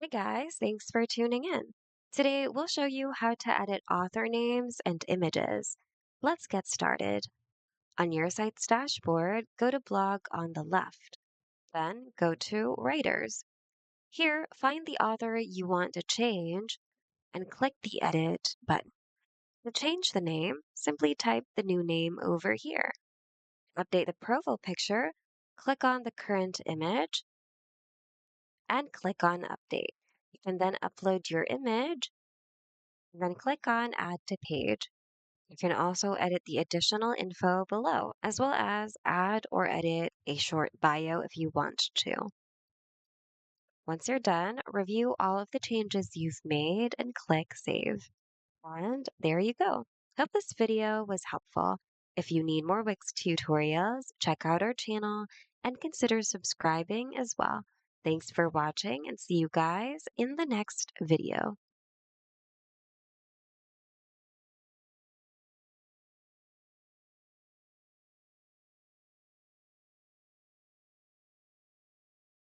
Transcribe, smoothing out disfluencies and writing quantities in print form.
Hey guys, thanks for tuning in. Today we'll show you how to edit author names and images. Let's get started. On your site's dashboard, go to Blog on the left. Then go to Writers. Here, find the author you want to change and click the Edit button. To change the name, simply type the new name over here. Update the profile picture, click on the current image and click on Update. You can then upload your image. Then click on Add to Page. You can also edit the additional info below, as well as add or edit a short bio if you want to. Once you're done, review all of the changes you've made and click Save. And there you go. Hope this video was helpful. If you need more Wix tutorials, check out our channel and consider subscribing as well. Thanks for watching and see you guys in the next video.